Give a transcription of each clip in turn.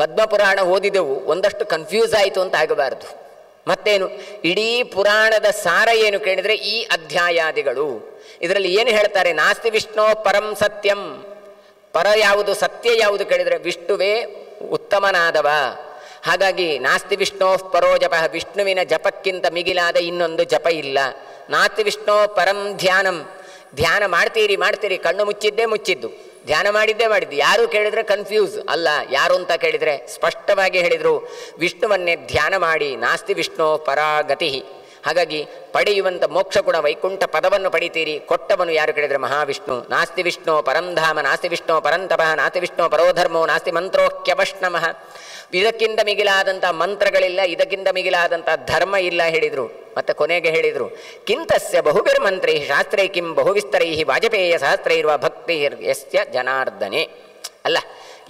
ಪದ್ಮಪುರಾಣ ಓದಿದೆವು, ಒಂದಷ್ಟು ಕನ್ಫ್ಯೂಸ್ ಆಯಿತು ಅಂತ ಆಗಬಾರ್ದು. ಮತ್ತೇನು, ಇಡೀ ಪುರಾಣದ ಸಾರ ಏನು ಕೇಳಿದರೆ ಈ ಅಧ್ಯಾಯಾದಿಗಳು. ಇದರಲ್ಲಿ ಏನು ಹೇಳ್ತಾರೆ? ನಾಸ್ತಿ ವಿಷ್ಣು ಪರಂ ಸತ್ಯಂ. ಪರ ಯಾವುದು, ಸತ್ಯ ಯಾವುದು ಕೇಳಿದರೆ ವಿಷ್ಣುವೇ ಉತ್ತಮನಾದವ. ಹಾಗಾಗಿ ನಾಸ್ತಿ ವಿಷ್ಣು ಪರೋ ಜಪ, ವಿಷ್ಣುವಿನ ಜಪಕ್ಕಿಂತ ಮಿಗಿಲಾದ ಇನ್ನೊಂದು ಜಪ ಇಲ್ಲ. ನಾಸ್ತಿ ವಿಷ್ಣು ಪರಂ ಧ್ಯಾನಂ. ಧ್ಯಾನ ಮಾಡ್ತೀರಿ, ಕಣ್ಣು ಮುಚ್ಚಿದ್ದು, ಧ್ಯಾನ ಮಾಡಿದ್ದೇ ಮಾಡಿದ್ದು. ಯಾರು ಕೇಳಿದರೆ ಕನ್ಫ್ಯೂಸ್ ಅಲ್ಲ. ಯಾರು ಅಂತ ಕೇಳಿದರೆ ಸ್ಪಷ್ಟವಾಗಿ ಹೇಳಿದರು, ವಿಷ್ಣುವನ್ನೇ ಧ್ಯಾನ ಮಾಡಿ. ನಾಸ್ತಿ ವಿಷ್ಣು ಪರಾಗತಿ. ಹಾಗಾಗಿ ಪಡೆಯುವಂಥ ಮೋಕ್ಷ ಗುಣ ವೈಕುಂಠ ಪದವನ್ನು ಪಡಿತೀರಿ. ಕೊಟ್ಟವನು ಯಾರು ಕೇಳಿದರೆ ಮಹಾವಿಷ್ಣು. ನಾಸ್ತಿ ವಿಷ್ಣು ಪರಂಧಾಮ, ನಾಸ್ತಿ ವಿಷ್ಣು ಪರಂತಪಃ, ನಾಸ್ತಿ ವಿಷ್ಣು ಪರೋಧರ್ಮೋ, ನಾಸ್ತಿ ಮಂತ್ರೋಕ್ಯವಷ್ಣಮಃ. ಇದಕ್ಕಿಂತ ಮಿಗಿಲಾದಂಥ ಮಂತ್ರಗಳಿಲ್ಲ, ಇದಕ್ಕಿಂತ ಮಿಗಿಲಾದಂಥ ಧರ್ಮ ಇಲ್ಲ ಹೇಳಿದರು. ಮತ್ತು ಕೊನೆಗೆ ಹೇಳಿದರು, ಕಿಂತಸ್ಯ ಬಹುಭಿರ್ಮಂತ್ರೈ ಶಾಸ್ತ್ರೈ ಕಿಂ ಬಹುವಿಸ್ತರೈ ವಾಜಪೇಯ ಸಹಸ್ರೈರ್ವ ಭಕ್ತಿ ಯಸ್ಯ ಜನಾರ್ದನೆ. ಅಲ್ಲ,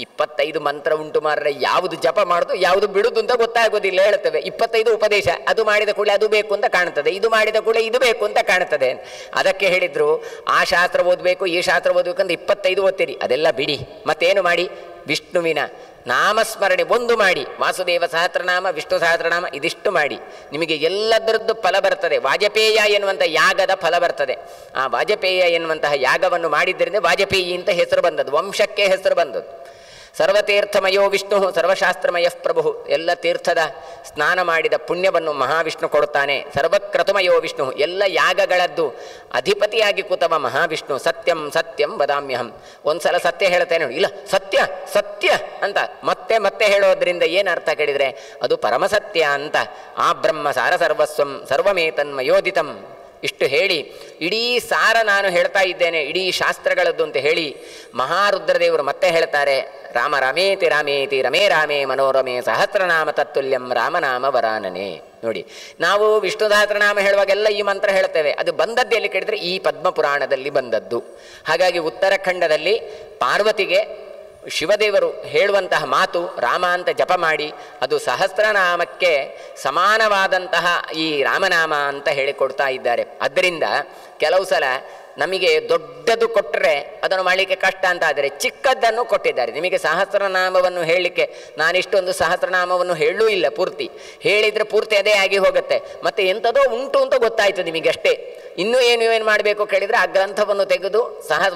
25 ಮಂತ್ರ ಉಂಟು ಮಾರ್ರೆ, ಯಾವುದು ಜಪ ಮಾಡೋದು ಯಾವುದು ಬಿಡುದು ಅಂತ ಗೊತ್ತಾಗೋದಿಲ್ಲ ಹೇಳ್ತೇವೆ. 25 ಉಪದೇಶ, ಅದು ಮಾಡಿದ ಕೂಡಲೇ ಅದು ಬೇಕು ಅಂತ ಕಾಣ್ತದೆ, ಇದು ಮಾಡಿದ ಕೂಡಲೇ ಇದು ಬೇಕು ಅಂತ ಕಾಣ್ತದೆ. ಅದಕ್ಕೆ ಹೇಳಿದರು, ಆ ಶಾಸ್ತ್ರ ಓದಬೇಕು, ಈ ಶಾಸ್ತ್ರ ಓದಬೇಕು ಅಂತ 25 ಓದ್ತೀರಿ, ಅದೆಲ್ಲ ಬಿಡಿ. ಮತ್ತೇನು ಮಾಡಿ? ವಿಷ್ಣುವಿನ ನಾಮಸ್ಮರಣೆ ಒಂದು ಮಾಡಿ. ವಾಸುದೇವ ಸಹಸ್ರನಾಮ, ವಿಷ್ಣು ಸಹಸ್ರನಾಮ, ಇದಿಷ್ಟು ಮಾಡಿ. ನಿಮಗೆ ಎಲ್ಲದರದ್ದು ಫಲ ಬರ್ತದೆ. ವಾಜಪೇಯ ಎನ್ನುವಂಥ ಯಾಗದ ಫಲ ಬರ್ತದೆ. ಆ ವಾಜಪೇಯ ಎನ್ನುವಂತಹ ಯಾಗವನ್ನು ಮಾಡಿದ್ದರಿಂದ ವಾಜಪೇಯಿ ಅಂತ ಹೆಸರು ಬಂದದ್ದು, ವಂಶಕ್ಕೆ ಹೆಸರು ಬಂದದ್ದು. ಸರ್ವತೀರ್ಥಮಯೋ ವಿಷ್ಣು ಸರ್ವಶಾಸ್ತ್ರಮಯ ಪ್ರಭು. ಎಲ್ಲ ತೀರ್ಥದ ಸ್ನಾನ ಮಾಡಿದ ಪುಣ್ಯವನ್ನು ಮಹಾವಿಷ್ಣು ಕೊಡುತ್ತಾನೆ. ಸರ್ವಕ್ರತುಮಯೋ ವಿಷ್ಣು, ಎಲ್ಲ ಯಾಗಗಳದ್ದು ಅಧಿಪತಿಯಾಗಿ ಕೂತವ ಮಹಾವಿಷ್ಣು. ಸತ್ಯಂ ಸತ್ಯಂ ವದಾಮ್ಯಹಂ. ಒಂದ್ಸಲ ಸತ್ಯ ಹೇಳ್ತೇನೆ, ಇಲ್ಲ ಸತ್ಯ ಸತ್ಯ ಅಂತ ಮತ್ತೆ ಮತ್ತೆ ಹೇಳೋದ್ರಿಂದ ಏನು ಅರ್ಥ ಕೇಳಿದರೆ ಅದು ಪರಮಸತ್ಯ ಅಂತ. ಆ ಬ್ರಹ್ಮ ಸಾರ ಸರ್ವಸ್ವಂ ಸರ್ವಮೇತನ್ಮಯೋದಿತಂ. ಇಷ್ಟು ಹೇಳಿ ಇಡೀ ಸಾರ ನಾನು ಹೇಳ್ತಾ ಇದ್ದೇನೆ, ಇಡೀ ಶಾಸ್ತ್ರಗಳದ್ದು ಅಂತ ಹೇಳಿ ಮಹಾರುದ್ರದೇವರು ಮತ್ತೆ ಹೇಳ್ತಾರೆ, ರಾಮ ರಾಮೇತಿ ರಾಮೇತಿ ರಮೇ ರಾಮೇ ಮನೋರಮೇ ಸಹಸ್ರನಾಮ ತತ್ತುಲ್ಯಂ ರಾಮನಾಮ ವರಾನನೆ. ನೋಡಿ, ನಾವು ವಿಷ್ಣು ಸಹಸ್ರನಾಮ ಹೇಳುವಾಗೆಲ್ಲ ಈ ಮಂತ್ರ ಹೇಳ್ತೇವೆ. ಅದು ಬಂದದ್ದು ಎಲ್ಲಿ ಕೇಳಿದರೆ ಈ ಪದ್ಮಪುರಾಣದಲ್ಲಿ ಬಂದದ್ದು. ಹಾಗಾಗಿ ಉತ್ತರಾಖಂಡದಲ್ಲಿ ಪಾರ್ವತಿಗೆ ಶಿವದೇವರು ಹೇಳುವಂತಹ ಮಾತು ರಾಮ ಅಂತ ಜಪ ಮಾಡಿ, ಅದು ಸಹಸ್ರನಾಮಕ್ಕೆ ಸಮಾನವಾದಂತಹ ಈ ರಾಮನಾಮ ಅಂತ ಹೇಳಿಕೊಡ್ತಾ ಇದ್ದಾರೆ. ಆದ್ದರಿಂದ ಕೆಲವು ಸಲ ನಮಗೆ ದೊಡ್ಡದು ಕೊಟ್ಟರೆ ಅದನ್ನು ಮಾಡಲಿಕ್ಕೆ ಕಷ್ಟ ಅಂತ ಆದರೆ ಚಿಕ್ಕದ್ದನ್ನು ಕೊಟ್ಟಿದ್ದಾರೆ. ನಿಮಗೆ ಸಹಸ್ರನಾಮವನ್ನು ಹೇಳಲಿಕ್ಕೆ ನಾನಿಷ್ಟೊಂದು ಸಹಸ್ರನಾಮವನ್ನು ಹೇಳೂ ಇಲ್ಲ, ಪೂರ್ತಿ ಹೇಳಿದರೆ ಪೂರ್ತಿ ಅದೇ ಆಗಿ ಹೋಗುತ್ತೆ. ಮತ್ತು ಎಂಥದೋ ಉಂಟು ಅಂತ ಗೊತ್ತಾಯಿತು ನಿಮಗೆ ಅಷ್ಟೇ. ಇನ್ನೂ ಏನು ಮಾಡಬೇಕು ಕೇಳಿದರೆ ಆ ಗ್ರಂಥವನ್ನು ತೆಗೆದು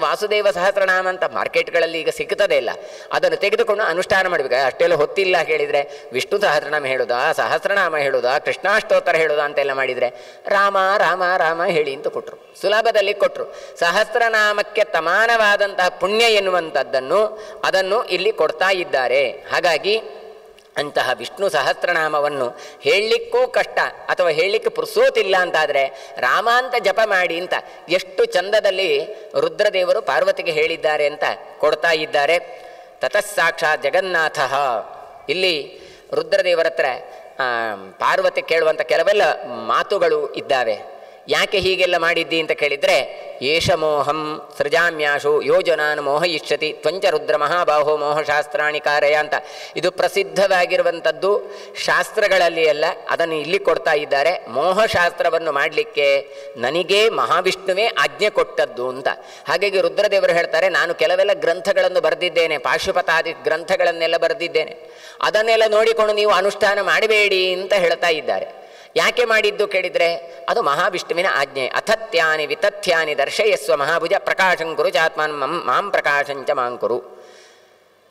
ವಾಸುದೇವ ಸಹಸ್ರನಾಮ ಅಂತ ಮಾರ್ಕೆಟ್ಗಳಲ್ಲಿ ಈಗ ಸಿಗ್ತದೆ ಇಲ್ಲ, ಅದನ್ನು ತೆಗೆದುಕೊಂಡು ಅನುಷ್ಠಾನ ಮಾಡಬೇಕು. ಅಷ್ಟೆಲ್ಲ ಹೊತ್ತಿಲ್ಲ ಕೇಳಿದರೆ ವಿಷ್ಣು ಸಹಸ್ರನಾಮ ಹೇಳೋದಾ, ಸಹಸ್ರನಾಮ ಹೇಳೋದಾ, ಕೃಷ್ಣಾಷ್ಟೋತ್ತರ ಹೇಳೋದಾ ಅಂತೆಲ್ಲ ಮಾಡಿದರೆ ರಾಮ ರಾಮ ರಾಮ ಹೇಳಿ ಅಂತ ಕೊಟ್ಟರು, ಸುಲಭದಲ್ಲಿ ಕೊಟ್ಟರು. ಸಹಸ್ರನಾಮಕ್ಕೆ ಸಮಾನವಾದಂತಹ ಪುಣ್ಯ ಎನ್ನುವಂಥದ್ದನ್ನು ಅದನ್ನು ಇಲ್ಲಿ ಕೊಡ್ತಾ ಇದ್ದಾರೆ. ಹಾಗಾಗಿ ಅಂತಹ ವಿಷ್ಣು ಸಹಸ್ರನಾಮವನ್ನು ಹೇಳಲಿಕ್ಕೂ ಕಷ್ಟ ಅಥವಾ ಹೇಳಲಿಕ್ಕೆ ಪುರ್ಸೋತಿಲ್ಲ ಅಂತಾದರೆ ರಾಮ ಅಂತ ಜಪ ಮಾಡಿ ಅಂತ ಎಷ್ಟು ಚಂದದಲ್ಲಿ ರುದ್ರದೇವರು ಪಾರ್ವತಿಗೆ ಹೇಳಿದ್ದಾರೆ ಅಂತ ಕೊಡ್ತಾ ಇದ್ದಾರೆ. ತತಃ ಸಾಕ್ಷಾತ್ ಜಗನ್ನಾಥ. ಇಲ್ಲಿ ರುದ್ರದೇವರ ಹತ್ರ ಪಾರ್ವತಿ ಕೇಳುವಂಥ ಕೆಲವೆಲ್ಲ ಮಾತುಗಳು ಇದ್ದಾವೆ. ಯಾಕೆ ಹೀಗೆಲ್ಲ ಮಾಡಿದ್ದಿ ಅಂತ ಕೇಳಿದರೆ, ಏಷ ಮೋಹಂ ಸೃಜಾಮ್ಯಾಶು ಯೋಜನಾನ್ ಮೋಹಯಿಷ್ಯತಿ ತ್ವಂಚ ರುದ್ರ ಮಹಾಬಾಹೋ ಮೋಹಶಾಸ್ತ್ರಾಣಿ ಕಾರಯ ಅಂತ. ಇದು ಪ್ರಸಿದ್ಧವಾಗಿರುವಂಥದ್ದು ಶಾಸ್ತ್ರಗಳಲ್ಲಿ ಎಲ್ಲ, ಅದನ್ನು ಇಲ್ಲಿ ಕೊಡ್ತಾ ಇದ್ದಾರೆ. ಮೋಹಶಾಸ್ತ್ರವನ್ನು ಮಾಡಲಿಕ್ಕೆ ನನಗೇ ಮಹಾವಿಷ್ಣುವೇ ಆಜ್ಞೆ ಕೊಟ್ಟದ್ದು ಅಂತ. ಹಾಗಾಗಿ ರುದ್ರದೇವರು ಹೇಳ್ತಾರೆ, ನಾನು ಕೆಲವೆಲ್ಲ ಗ್ರಂಥಗಳನ್ನು ಬರೆದಿದ್ದೇನೆ, ಪಾಶುಪತಾದಿ ಗ್ರಂಥಗಳನ್ನೆಲ್ಲ ಬರೆದಿದ್ದೇನೆ, ಅದನ್ನೆಲ್ಲ ನೋಡಿಕೊಂಡು ನೀವು ಅನುಷ್ಠಾನ ಮಾಡಬೇಡಿ ಅಂತ ಹೇಳ್ತಾ ಇದ್ದಾರೆ. ಯಾಕೆ ಮಾಡಿದ್ದು ಕೇಳಿದರೆ ಅದು ಮಹಾವಿಷ್ಣುವಿನ ಆಜ್ಞೆ. ಅಥತ್ಯಾನಿ ವಿತಥ್ಯಾನಿ ದರ್ಶಯಸ್ವ ಮಹಾಭುಜ ಪ್ರಕಾಶಂಕುರು ಚಾತ್ಮಾನ್ ಮಾಂ ಪ್ರಕಾಶಂಚ ಮಾಂಕುರು,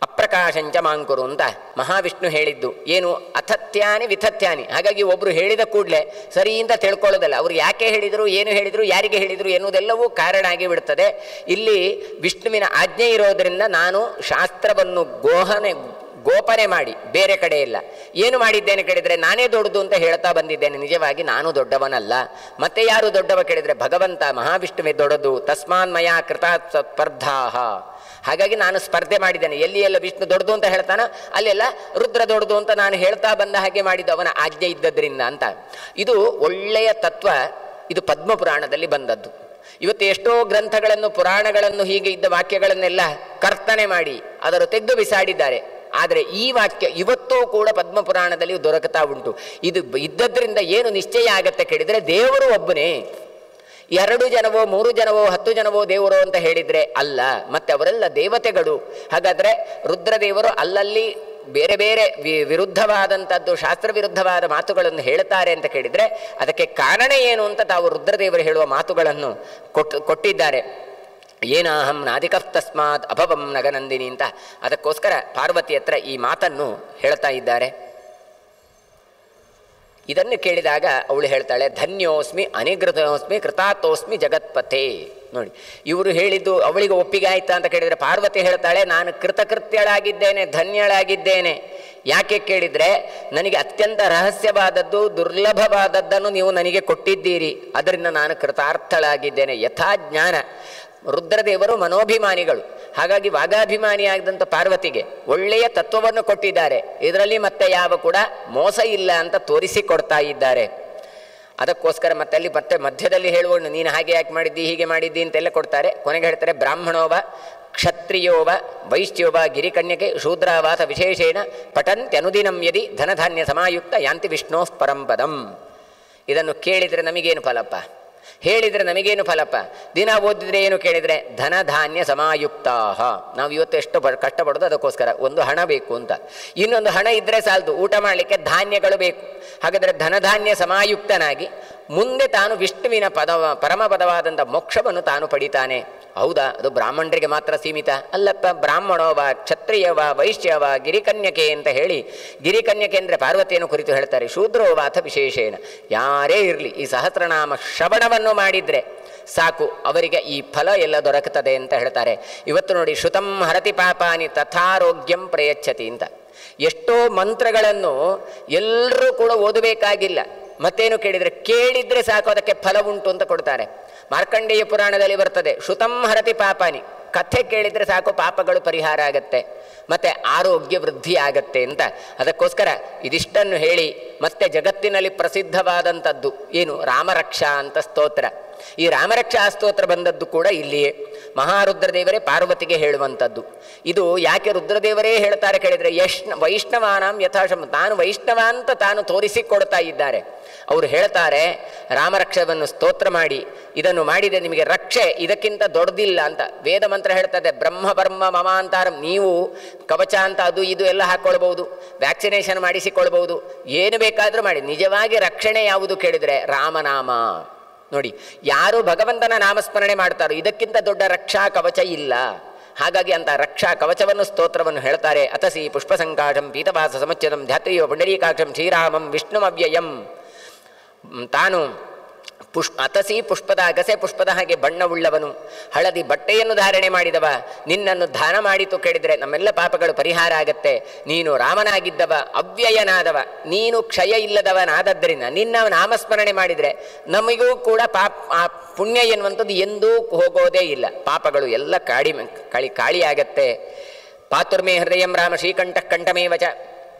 ಅಪ್ರಕಾಶಂಚ ಮಾಂಕುರು ಅಂತ ಮಹಾವಿಷ್ಣು ಹೇಳಿದ್ದು. ಏನು ಅಥತ್ಯಾನಿ ವಿತಥ್ಯಾನಿ. ಹಾಗಾಗಿ ಒಬ್ಬರು ಹೇಳಿದ ಕೂಡಲೇ ಸರಿ ಅಂತ ತಿಳ್ಕೊಳ್ಳೋದಲ್ಲ, ಅವರು ಯಾಕೆ ಹೇಳಿದರು, ಏನು ಹೇಳಿದರು, ಯಾರಿಗೆ ಹೇಳಿದರು ಎನ್ನುವುದೆಲ್ಲವೂ ಕಾರಣ ಆಗಿ ಬಿಡ್ತದೆ. ಇಲ್ಲಿ ವಿಷ್ಣುವಿನ ಆಜ್ಞೆ ಇರೋದರಿಂದ ನಾನು ಶಾಸ್ತ್ರವನ್ನು ಗೋಪನೆ ಮಾಡಿ ಬೇರೆ ಕಡೆ ಇಲ್ಲ. ಏನು ಮಾಡಿದ್ದೇನೆ ಕೇಳಿದರೆ ನಾನೇ ದೊಡ್ಡದು ಅಂತ ಹೇಳ್ತಾ ಬಂದಿದ್ದೇನೆ. ನಿಜವಾಗಿ ನಾನು ದೊಡ್ಡವನಲ್ಲ. ಮತ್ತೆ ಯಾರು ದೊಡ್ಡವ ಕೇಳಿದರೆ ಭಗವಂತ ಮಹಾವಿಷ್ಣುವೇ ದೊಡ್ಡದು. ತಸ್ಮಾನ್ಮಯ ಕೃತಾತ್ ಸ್ಪರ್ಧಾ. ಹಾಗಾಗಿ ನಾನು ಸ್ಪರ್ಧೆ ಮಾಡಿದ್ದೇನೆ. ಎಲ್ಲಿ ಎಲ್ಲ ವಿಷ್ಣು ದೊಡ್ಡದು ಅಂತ ಹೇಳ್ತಾನ ಅಲ್ಲೆಲ್ಲ ರುದ್ರ ದೊಡ್ಡದು ಅಂತ ನಾನು ಹೇಳ್ತಾ ಬಂದ ಹಾಗೆ ಮಾಡಿದ್ದು ಅವನ ಆಜ್ಞೆ ಇದ್ದದ್ರಿಂದ ಅಂತ. ಇದು ಒಳ್ಳೆಯ ತತ್ವ. ಇದು ಪದ್ಮಪುರಾಣದಲ್ಲಿ ಬಂದದ್ದು. ಇವತ್ತು ಎಷ್ಟೋ ಗ್ರಂಥಗಳನ್ನು ಪುರಾಣಗಳನ್ನು ಹೀಗೆ ಇದ್ದ ವಾಕ್ಯಗಳನ್ನೆಲ್ಲ ಕರ್ತನೆ ಮಾಡಿ ಅದರ ತೆಗೆದು ಬಿಸಾಡಿದ್ದಾರೆ. ಆದರೆ ಈ ವಾಕ್ಯ ಇವತ್ತೂ ಕೂಡ ಪದ್ಮಪುರಾಣದಲ್ಲಿ ದೊರಕುತ್ತಾ ಉಂಟು. ಇದು ಇದ್ದದ್ರಿಂದ ಏನು ನಿಶ್ಚಯ ಆಗತ್ತೆ ಕೇಳಿದರೆ ದೇವರು ಒಬ್ಬನೇ. 2 ಜನವೋ 3 ಜನವೋ 10 ಜನವೋ ದೇವರು ಅಂತ ಹೇಳಿದರೆ ಅಲ್ಲ, ಮತ್ತೆ ಅವರೆಲ್ಲ ದೇವತೆಗಳು. ಹಾಗಾದರೆ ರುದ್ರದೇವರು ಅಲ್ಲಲ್ಲಿ ಬೇರೆ ಬೇರೆ ವಿರುದ್ಧವಾದಂಥದ್ದು ಶಾಸ್ತ್ರ ವಿರುದ್ಧವಾದ ಮಾತುಗಳನ್ನು ಹೇಳ್ತಾರೆ ಅಂತ ಕೇಳಿದರೆ ಅದಕ್ಕೆ ಕಾರಣ ಏನು ಅಂತ ತಾವು ರುದ್ರದೇವರು ಹೇಳುವ ಮಾತುಗಳನ್ನು ಕೊಟ್ಟಿದ್ದಾರೆ. ಏನಾಹಂ ನಾಧಿಕಃ ತಸ್ಮಾತ್ ಅಭವಂ ನಗನಂದಿನಿ ಅಂತ. ಅದಕ್ಕೋಸ್ಕರ ಪಾರ್ವತಿ ಹತ್ರ ಈ ಮಾತನ್ನು ಹೇಳ್ತಾ ಇದ್ದಾರೆ. ಇದನ್ನು ಕೇಳಿದಾಗ ಅವಳು ಹೇಳ್ತಾಳೆ, ಧನ್ಯೋಸ್ಮಿ ಅನಿಗೃತೋಸ್ಮಿ ಕೃತಾತೋಸ್ಮಿ ಜಗತ್ಪಥೆ. ನೋಡಿ, ಇವರು ಹೇಳಿದ್ದು ಅವಳಿಗೆ ಒಪ್ಪಿಗೆ ಆಯ್ತಾ ಅಂತ ಕೇಳಿದರೆ ಪಾರ್ವತಿ ಹೇಳ್ತಾಳೆ, ನಾನು ಕೃತಕೃತ್ಯಳಾಗಿದ್ದೇನೆ, ಧನ್ಯಳಾಗಿದ್ದೇನೆ. ಯಾಕೆ ಕೇಳಿದರೆ ನನಗೆ ಅತ್ಯಂತ ರಹಸ್ಯವಾದದ್ದು ದುರ್ಲಭವಾದದ್ದನ್ನು ನೀವು ನನಗೆ ಕೊಟ್ಟಿದ್ದೀರಿ, ಅದರಿಂದ ನಾನು ಕೃತಾರ್ಥಳಾಗಿದ್ದೇನೆ. ಯಥಾ ಜ್ಞಾನ. ರುದ್ರದೇವರು ಮನೋಭಿಮಾನಿಗಳು, ಹಾಗಾಗಿ ವಾಗಾಭಿಮಾನಿಯಾದಂಥ ಪಾರ್ವತಿಗೆ ಒಳ್ಳೆಯ ತತ್ವವನ್ನು ಕೊಟ್ಟಿದ್ದಾರೆ. ಇದರಲ್ಲಿ ಮತ್ತೆ ಯಾವ ಕೂಡ ಮೋಸ ಇಲ್ಲ ಅಂತ ತೋರಿಸಿಕೊಡ್ತಾ ಇದ್ದಾರೆ. ಅದಕ್ಕೋಸ್ಕರ ಮತ್ತೆ ಮಧ್ಯದಲ್ಲಿ ಹೇಳುವನು, ನೀನು ಹಾಗೆ ಯಾಕೆ ಮಾಡಿದ್ದಿ, ಹೀಗೆ ಮಾಡಿದ್ದಿ ಅಂತೆಲ್ಲ ಕೊಡ್ತಾರೆ. ಕೊನೆಗೆ ಹೇಳ್ತಾರೆ, ಬ್ರಾಹ್ಮಣೋವ ಕ್ಷತ್ರಿಯೋವ ವೈಶ್ಯೋವ ಗಿರಿಕನ್ಯಕೆ ಶೂದ್ರಾವಾಸ ವಿಶೇಷೇಣ ಪಠಂತ್ಯನುದಿನಂ ಯದಿ ಧನಧಾನ್ಯ ಸಮಾಯುಕ್ತ ಯಾಂತಿ ವಿಷ್ಣೋ ಪರಂಪದಂ. ಇದನ್ನು ಕೇಳಿದರೆ ನಮಗೇನು ಫಲಪ್ಪ, ಹೇಳಿದರೆ ನಮಗೇನು ಫಲಪ್ಪ? ದಿನ ಓದಿದರೆ ಏನು ಕೇಳಿದರೆ ಧನಧಾನ್ಯ ಸಮಾಯುಕ್ತಾ. ನಾವು ಇವತ್ತು ಎಷ್ಟು ಕಷ್ಟಪಡೋದು ಅದಕ್ಕೋಸ್ಕರ. ಒಂದು ಹಣ ಬೇಕು ಅಂತ, ಇನ್ನೊಂದು ಹಣ ಇದ್ದರೆ ಸಾಲದು, ಊಟ ಮಾಡಲಿಕ್ಕೆ ಧಾನ್ಯಗಳು ಬೇಕು. ಹಾಗಾದರೆ ಧನಧಾನ್ಯ ಸಮಾಯುಕ್ತನಾಗಿ ಮುಂದೆ ತಾನು ವಿಷ್ಣುವಿನ ಪರಮಪದವಾದಂಥ ಮೋಕ್ಷವನ್ನು ತಾನು ಪಡಿತಾನೆ. ಹೌದಾ, ಅದು ಬ್ರಾಹ್ಮಣರಿಗೆ ಮಾತ್ರ ಸೀಮಿತ ಅಲ್ಲಪ್ಪ. ಬ್ರಾಹ್ಮಣೋವ ಕ್ಷತ್ರಿಯವ ವೈಶ್ಯವ ಗಿರಿಕನ್ಯಕೆ ಅಂತ ಹೇಳಿ, ಗಿರಿಕನ್ಯಕೆ ಅಂದರೆ ಪಾರ್ವತಿಯನ್ನು ಕುರಿತು ಹೇಳ್ತಾರೆ. ಶೂದ್ರೋವ ಅಥ ವಿಶೇಷೇಣ, ಯಾರೇ ಇರಲಿ ಈ ಸಹಸ್ರನಾಮ ಶ್ರವಣವನ್ನು ಮಾಡಿದರೆ ಸಾಕು, ಅವರಿಗೆ ಈ ಫಲ ಎಲ್ಲ ದೊರಕುತ್ತದೆ ಅಂತ ಹೇಳ್ತಾರೆ. ಇವತ್ತು ನೋಡಿ, ಶ್ರುತಂ ಹರತಿ ಪಾಪಾನಿ ತಥಾರೋಗ್ಯಂ ಪ್ರಯಚ್ಛತಿ ಅಂತ. ಎಷ್ಟೋ ಮಂತ್ರಗಳನ್ನು ಎಲ್ಲರೂ ಕೂಡ ಓದಬೇಕಾಗಿಲ್ಲ. ಮತ್ತೇನು ಕೇಳಿದರೆ ಕೇಳಿದರೆ ಸಾಕು, ಅದಕ್ಕೆ ಫಲ ಉಂಟು ಅಂತ ಕೊಡ್ತಾರೆ. ಮಾರ್ಕಂಡೇಯ ಪುರಾಣದಲ್ಲಿ ಬರ್ತದೆ, ಶ್ರುತಂ ಹರತಿ ಪಾಪಾನಿ, ಕಥೆ ಕೇಳಿದರೆ ಸಾಕು ಪಾಪಗಳು ಪರಿಹಾರ ಆಗತ್ತೆ, ಮತ್ತು ಆರೋಗ್ಯ ವೃದ್ಧಿ ಆಗತ್ತೆ ಅಂತ. ಅದಕ್ಕೋಸ್ಕರ ಇದಿಷ್ಟನ್ನು ಹೇಳಿ ಮತ್ತೆ ಜಗತ್ತಿನಲ್ಲಿ ಪ್ರಸಿದ್ಧವಾದಂಥದ್ದು ಏನು, ರಾಮರಕ್ಷಾ ಅಂತ ಸ್ತೋತ್ರ. ಈ ರಾಮರಕ್ಷಾ ಸ್ತೋತ್ರ ಬಂದದ್ದು ಕೂಡ ಇಲ್ಲಿಯೇ. ಮಹಾರುದ್ರದೇವರೇ ಪಾರ್ವತಿಗೆ ಹೇಳುವಂಥದ್ದು. ಇದು ಯಾಕೆ ರುದ್ರದೇವರೇ ಹೇಳ್ತಾರೆ ಕೇಳಿದರೆ, ವೈಷ್ಣವಾನಾಂ ಯಥಾಶಂ, ತಾನು ವೈಷ್ಣವ ಅಂತ ತಾನು ತೋರಿಸಿಕೊಡ್ತಾ ಇದ್ದಾರೆ. ಅವರು ಹೇಳ್ತಾರೆ, ರಾಮರಕ್ಷವನ್ನು ಸ್ತೋತ್ರ ಮಾಡಿ, ಇದನ್ನು ಮಾಡಿದೆ ನಿಮಗೆ ರಕ್ಷೆ ಇದಕ್ಕಿಂತ ದೊಡ್ಡದಿಲ್ಲ ಅಂತ. ವೇದ ಮಂತ್ರ ಹೇಳ್ತದೆ, ಬ್ರಹ್ಮ ಮಮಾಂತಾರಂ. ನೀವು ಕವಚ ಅಂತ ಅದು ಇದು ಎಲ್ಲ ಹಾಕ್ಕೊಳ್ಬಹುದು, ವ್ಯಾಕ್ಸಿನೇಷನ್ ಮಾಡಿಸಿಕೊಳ್ಬಹುದು, ಏನು ಬೇಕಾದರೂ ಮಾಡಿ. ನಿಜವಾಗಿ ರಕ್ಷಣೆ ಯಾವುದು ಕೇಳಿದರೆ ರಾಮನಾಮ. ನೋಡಿ, ಯಾರು ಭಗವಂತನ ನಾಮಸ್ಮರಣೆ ಮಾಡ್ತಾರೋ ಇದಕ್ಕಿಂತ ದೊಡ್ಡ ರಕ್ಷಾ ಕವಚ ಇಲ್ಲ. ಹಾಗಾಗಿ ಅಂತ ರಕ್ಷಾ ಕವಚವನ್ನು ಸ್ತೋತ್ರವನ್ನು ಹೇಳ್ತಾರೆ. ಅತಸಿ ಪುಷ್ಪಸಂಕಾಶಂ ಪೀತವಾಸ ಸಮುಚ್ಚದಂ ಧ್ಯಾತ್ರಿಯೋ ಪುಂಡರೀಕಾಕ್ಷಂ ಶ್ರೀರಾಮಂ ವಿಷ್ಣುಮವ್ಯಯಂ. ತಾನು ಅತಸಿ ಪುಷ್ಪದ ಅಗಸೆ ಪುಷ್ಪದ ಹಾಗೆ ಬಣ್ಣವುಳ್ಳವನು, ಹಳದಿ ಬಟ್ಟೆಯನ್ನು ಧಾರಣೆ ಮಾಡಿದವ, ನಿನ್ನನ್ನು ದಾನ ಮಾಡಿತು ಕೇಳಿದರೆ ನಮ್ಮೆಲ್ಲ ಪಾಪಗಳು ಪರಿಹಾರ ಆಗತ್ತೆ. ನೀನು ರಾಮನಾಗಿದ್ದವ, ಅವ್ಯಯನಾದವ, ನೀನು ಕ್ಷಯ ಇಲ್ಲದವನಾದದ್ದರಿಂದ ನಿನ್ನ ನಾಮಸ್ಮರಣೆ ಮಾಡಿದರೆ ನಮಗೂ ಕೂಡ ಆ ಪುಣ್ಯ ಎನ್ನುವಂಥದ್ದು ಎಂದೂ ಹೋಗೋದೇ ಇಲ್ಲ. ಪಾಪಗಳು ಎಲ್ಲ ಕಾಳಿಯಾಗತ್ತೆ. ಪಾತುರ್ಮೇ ಹೃದಯಂ ರಾಮ ಶ್ರೀಕಂಠ ಕಂಠಮೇವಚ.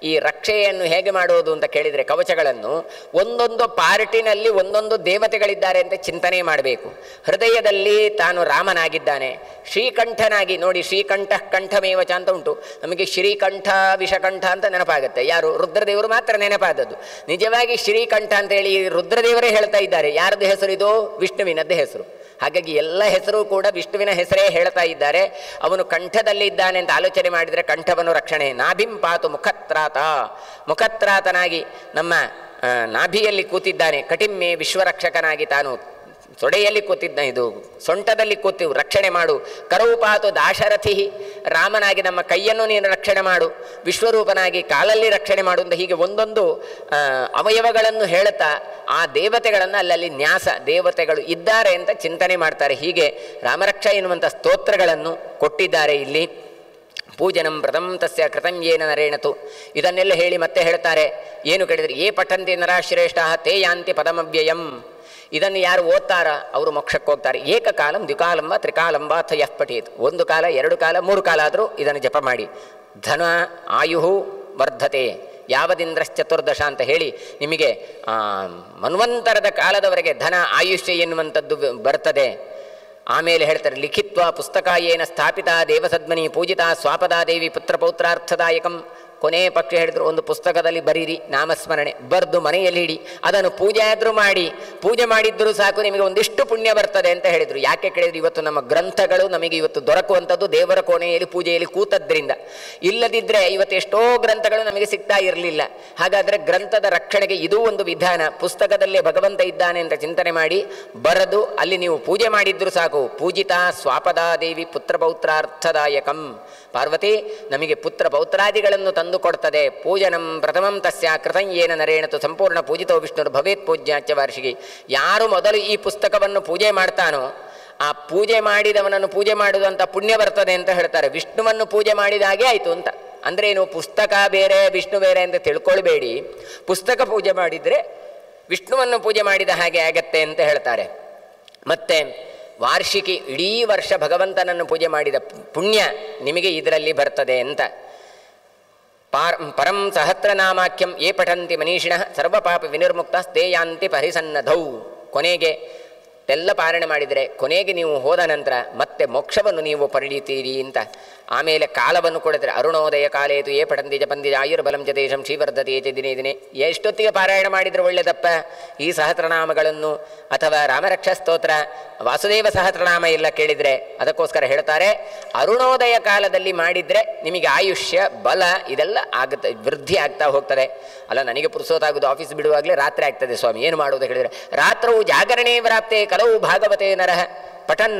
ಈ ರಕ್ಷೆಯನ್ನು ಹೇಗೆ ಮಾಡೋದು ಅಂತ ಕೇಳಿದರೆ, ಕವಚಗಳನ್ನು ಒಂದೊಂದು ಪಾರ್ಟಿನಲ್ಲಿ ಒಂದೊಂದು ದೇವತೆಗಳಿದ್ದಾರೆ ಅಂತ ಚಿಂತನೆ ಮಾಡಬೇಕು. ಹೃದಯದಲ್ಲಿ ತಾನು ರಾಮನಾಗಿದ್ದಾನೆ, ಶ್ರೀಕಂಠನಾಗಿ ನೋಡಿ, ಶ್ರೀಕಂಠ ಕಂಠಮೇವಚ ಅಂತ ಉಂಟು. ನಮಗೆ ಶ್ರೀಕಂಠ ವಿಷಕಂಠ ಅಂತ ನೆನಪಾಗುತ್ತೆ, ಯಾರು ರುದ್ರದೇವರು ಮಾತ್ರ ನೆನಪಾದದ್ದು. ನಿಜವಾಗಿ ಶ್ರೀಕಂಠ ಅಂತೇಳಿ ರುದ್ರದೇವರೇ ಹೇಳ್ತಾ ಇದ್ದಾರೆ. ಯಾರದ್ದು ಹೆಸರು ಇದು? ವಿಷ್ಣುವಿನದ್ದು ಹೆಸರು. ಹಾಗಾಗಿ ಎಲ್ಲ ಹೆಸರು ಕೂಡ ವಿಷ್ಣುವಿನ ಹೆಸರೇ ಹೇಳ್ತಾ ಇದ್ದಾರೆ. ಅವನು ಕಂಠದಲ್ಲಿ ಇದ್ದಾನೆ ಅಂತ ಆಲೋಚನೆ ಮಾಡಿದರೆ ಕಂಠವನ್ನು ರಕ್ಷಣೆ. ನಾಭಿಂಪಾತು ಮುಖತ್ರಾತ, ಮುಖತ್ರಾತನಾಗಿ ನಮ್ಮ ನಾಭಿಯಲ್ಲಿ ಕೂತಿದ್ದಾನೆ. ಕಟಿಮ್ಮೆ ವಿಶ್ವರಕ್ಷಕನಾಗಿ ತಾನು ಸೊಡೆಯಲ್ಲಿ ಕೂತಿದ್ದ, ಇದು ಸೊಂಟದಲ್ಲಿ ಕೂತು ರಕ್ಷಣೆ ಮಾಡು. ಕರೌಪಾತು ದಾಶರಥಿ, ರಾಮನಾಗಿ ನಮ್ಮ ಕೈಯನ್ನು ನೀನು ರಕ್ಷಣೆ ಮಾಡು. ವಿಶ್ವರೂಪನಾಗಿ ಕಾಲಲ್ಲಿ ರಕ್ಷಣೆ ಮಾಡು ಅಂತ ಹೀಗೆ ಒಂದೊಂದು ಅವಯವಗಳನ್ನು ಹೇಳುತ್ತಾ ಆ ದೇವತೆಗಳನ್ನು ಅಲ್ಲಲ್ಲಿ ನ್ಯಾಸ ದೇವತೆಗಳು ಇದ್ದಾರೆ ಅಂತ ಚಿಂತನೆ ಮಾಡ್ತಾರೆ. ಹೀಗೆ ರಾಮರಕ್ಷ ಎನ್ನುವಂಥ ಸ್ತೋತ್ರಗಳನ್ನು ಕೊಟ್ಟಿದ್ದಾರೆ ಇಲ್ಲಿ. ಪೂಜನಂ ಪ್ರಥಮ ತಸ್ಯ ಕೃತಂಯೇನ ನರೇಣತು. ಇದನ್ನೆಲ್ಲ ಹೇಳಿ ಮತ್ತೆ ಹೇಳ್ತಾರೆ, ಏನು ಕೇಳಿದರೆ, ಏ ಪಠಂತಿ ನರಾಶ್ರೇಷ್ಠ ತೇ ಯಾಂತಿ ಪದಮವ್ಯಯಂ. ಇದನ್ನು ಯಾರು ಓದ್ತಾರ ಅವರು ಮೋಕ್ಷಕ್ಕೆ ಹೋಗ್ತಾರೆ. ಏಕಕಾಲಂ ದ್ವಿಕಾಲಂ ವಾ ತ್ರಿಕಾಲಂ ವಾ ಅಥ ಯಃ ಪಠೇತ್. ಒಂದು ಕಾಲ, ಎರಡು ಕಾಲ, ಮೂರು ಕಾಲ ಆದರೂ ಇದನ್ನು ಜಪ ಮಾಡಿ. ಧನ ಆಯುಹು ವರ್ಧತೆ ಯಾವದಿಂದ್ರಶ್ಚತುರ್ದಶ ಅಂತ ಹೇಳಿ ನಿಮಗೆ ಮನ್ವಂತರದ ಕಾಲದವರೆಗೆ ಧನ ಆಯುಷ್ಯ ಎನ್ನುವಂಥದ್ದು ಬರ್ತದೆ. ಆಮೇಲೆ ಹೇಳ್ತಾರೆ, ಲಿಖಿತ್ವ ಪುಸ್ತಕ ಏನ ಸ್ಥಾಪಿತ ದೇವಸದ್ಮನಿ ಪೂಜಿತ ಸ್ವಾಪದಾ ದೇವಿ ಪುತ್ರಪೌತ್ರಾರ್ಥದಾಯಕಂ. ಕೊನೆ ಪಕ್ಷ ಹೇಳಿದ್ರು ಒಂದು ಪುಸ್ತಕದಲ್ಲಿ ಬರೀರಿ ನಾಮಸ್ಮರಣೆ, ಬರೆದು ಮನೆಯಲ್ಲಿ ಇಡಿ, ಅದನ್ನು ಪೂಜೆ ಆದರೂ ಮಾಡಿ, ಪೂಜೆ ಮಾಡಿದ್ದರೂ ಸಾಕು ನಿಮಗೆ ಒಂದಿಷ್ಟು ಪುಣ್ಯ ಬರ್ತದೆ ಅಂತ ಹೇಳಿದರು. ಯಾಕೆ ಕೇಳಿದ್ರು, ಇವತ್ತು ನಮ್ಮ ಗ್ರಂಥಗಳು ನಮಗೆ ಇವತ್ತು ದೊರಕುವಂಥದ್ದು ದೇವರ ಕೋಣೆಯಲ್ಲಿ ಪೂಜೆಯಲ್ಲಿ ಕೂತದ್ರಿಂದ. ಇಲ್ಲದಿದ್ದರೆ ಇವತ್ತು ಎಷ್ಟೋ ಗ್ರಂಥಗಳು ನಮಗೆ ಸಿಗ್ತಾ ಇರಲಿಲ್ಲ. ಹಾಗಾದರೆ ಗ್ರಂಥದ ರಕ್ಷಣೆಗೆ ಇದೂ ಒಂದು ವಿಧಾನ. ಪುಸ್ತಕದಲ್ಲೇ ಭಗವಂತ ಇದ್ದಾನೆ ಅಂತ ಚಿಂತನೆ ಮಾಡಿ ಬರೆದು ಅಲ್ಲಿ ನೀವು ಪೂಜೆ ಮಾಡಿದ್ರೂ ಸಾಕು. ಪೂಜಿತಾ ಸ್ವಾಪದಾದೇವಿ ಪುತ್ರ ಪೌತ್ರಾರ್ಥದಾಯಕಂ. ಪಾರ್ವತಿ ನಮಗೆ ಪುತ್ರ ಪೌತ್ರಾದಿಗಳನ್ನು ತಂದು ಕೊಡ್ತದೆ. ಪೂಜನಂ ಪ್ರಥಮಂ ತಸ್ಯ ಕೃತಂ ಯೇನ ನರೇಣತು ಸಂಪೂರ್ಣ ಪೂಜಿತೋ ವಿಷ್ಣುರ್ ಭವೇತ್ ಪೂಜ್ಯಾಚ ವಾರ್ಷಿಕಿ. ಯಾರು ಮೊದಲು ಈ ಪುಸ್ತಕವನ್ನು ಪೂಜೆ ಮಾಡ್ತಾನೋ ಆ ಪೂಜೆ ಮಾಡಿದವನನ್ನು ಪೂಜೆ ಮಾಡುವುದಂತ ಪುಣ್ಯ ಬರ್ತದೆ ಅಂತ ಹೇಳ್ತಾರೆ. ವಿಷ್ಣುವನ್ನು ಪೂಜೆ ಮಾಡಿದ ಹಾಗೆ ಆಯಿತು ಅಂತ. ಅಂದರೆ ಏನು, ಪುಸ್ತಕ ಬೇರೆ ವಿಷ್ಣು ಬೇರೆ ಅಂತ ತಿಳ್ಕೊಳ್ಬೇಡಿ. ಪುಸ್ತಕ ಪೂಜೆ ಮಾಡಿದರೆ ವಿಷ್ಣುವನ್ನು ಪೂಜೆ ಮಾಡಿದ ಹಾಗೆ ಆಗತ್ತೆ ಅಂತ ಹೇಳ್ತಾರೆ. ಮತ್ತು ವಾರ್ಷಿಕಿ, ಇಡೀ ವರ್ಷ ಭಗವಂತನನ್ನು ಪೂಜೆ ಮಾಡಿದ ಪುಣ್ಯ ನಿಮಗೆ ಇದರಲ್ಲಿ ಬರ್ತದೆ ಅಂತ. ಪರಂ ಸಹಸ್ರನಾಮಾಖ್ಯಂ ಯೇ ಪಠಂತಿ ಮನೀಷಿಣಃ ಸರ್ವಪಾಪ ವಿನಿರ್ಮುಕ್ತ ತೇಯಾಂತಿ ಪರಿಸನ್ನಧೌ. ಕೊನೆಗೆ ಎಲ್ಲ ಪಾರಣೆ ಮಾಡಿದರೆ ಕೊನೆಗೆ ನೀವು ಹೋದ ನಂತರ ಮತ್ತೆ ಮೋಕ್ಷವನ್ನು ನೀವು ಪಡೆಯುತ್ತೀರಿ ಅಂತ. ಆಮೇಲೆ ಕಾಲವನ್ನು ಕೊಡಿದ್ರೆ ಅರುಣೋದಯ ಕಾಲೇತು ಯೇ ಪಠಂತಿ ಜಪಂತಿ ಆಯುರ್ಬಲಂ ಚ ದೇಶಂ ಶ್ರೀವರ್ಧತೆ ಚ ದಿನೇ ದಿನೇ. ಎಷ್ಟೊತ್ತಿಗೆ ಪಾರಾಯಣ ಮಾಡಿದರೆ ಒಳ್ಳೆಯದಪ್ಪ ಈ ಸಹಸ್ರನಾಮಗಳನ್ನು ಅಥವಾ ರಾಮರಕ್ಷಾ ಸ್ತೋತ್ರ, ವಾಸುದೇವ ಸಹಸ್ರನಾಮ ಎಲ್ಲ ಕೇಳಿದರೆ. ಅದಕ್ಕೋಸ್ಕರ ಹೇಳ್ತಾರೆ ಅರುಣೋದಯ ಕಾಲದಲ್ಲಿ ಮಾಡಿದರೆ ನಿಮಗೆ ಆಯುಷ್ಯ ಬಲ ಇದೆಲ್ಲ ಆಗುತ್ತೆ, ವೃದ್ಧಿ ಆಗ್ತಾ ಹೋಗ್ತದೆ. ಅಲ್ಲ ನನಗೆ ಪುರುಸೋತಾಗೋದು ಆಫೀಸ್ ಬಿಡುವಾಗಲೇ ರಾತ್ರಿ ಆಗ್ತದೆ ಸ್ವಾಮಿ, ಏನು ಮಾಡೋದು ಹೇಳಿದರೆ, ರಾತ್ರವು ಜಾಗರಣೆ ಪ್ರಾಪ್ತೆ ಕಲವು ಭಾಗವತೆ ನರಃ ಪಠನ್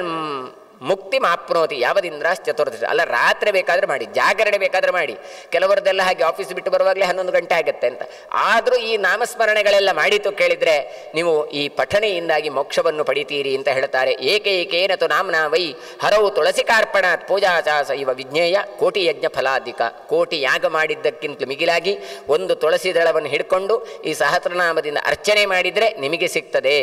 ಮುಕ್ತಿ ಮಾಪ್ನೋತಿ ಯಾವದಿಂದ್ರಾಶ್ಚತುರ್ದಶಿ. ಅಲ್ಲ ರಾತ್ರಿ ಬೇಕಾದರೆ ಮಾಡಿ, ಜಾಗರಣೆ ಬೇಕಾದರೆ ಮಾಡಿ. ಕೆಲವರದೆಲ್ಲ ಹಾಗೆ ಆಫೀಸ್ ಬಿಟ್ಟು ಬರುವಾಗಲೇ 11 ಗಂಟೆ ಆಗುತ್ತೆ ಅಂತ. ಆದರೂ ಈ ನಾಮಸ್ಮರಣೆಗಳೆಲ್ಲ ಮಾಡಿತು ಕೇಳಿದರೆ ನೀವು ಈ ಪಠಣೆಯಿಂದಾಗಿ ಮೋಕ್ಷವನ್ನು ಪಡಿತೀರಿ ಅಂತ ಹೇಳ್ತಾರೆ. ಏಕೈಕೇನತು ನಾಮ್ನಾ ವೈ ಹರವು ತುಳಸಿಕಾರ್ಪಣಾತ್ ಪೂಜಾಚಾಸ ಇವ ವಿಜ್ಞೇಯ ಕೋಟಿ ಯಜ್ಞ ಫಲಾಧಿಕ. ಕೋಟಿ ಯಾಗ ಮಾಡಿದ್ದಕ್ಕಿಂತಲೂ ಮಿಗಿಲಾಗಿ ಒಂದು ತುಳಸಿ ದಳವನ್ನು ಹಿಡ್ಕೊಂಡು ಈ ಸಹಸ್ರನಾಮದಿಂದ ಅರ್ಚನೆ ಮಾಡಿದರೆ ನಿಮಗೆ ಸಿಗ್ತದೆ.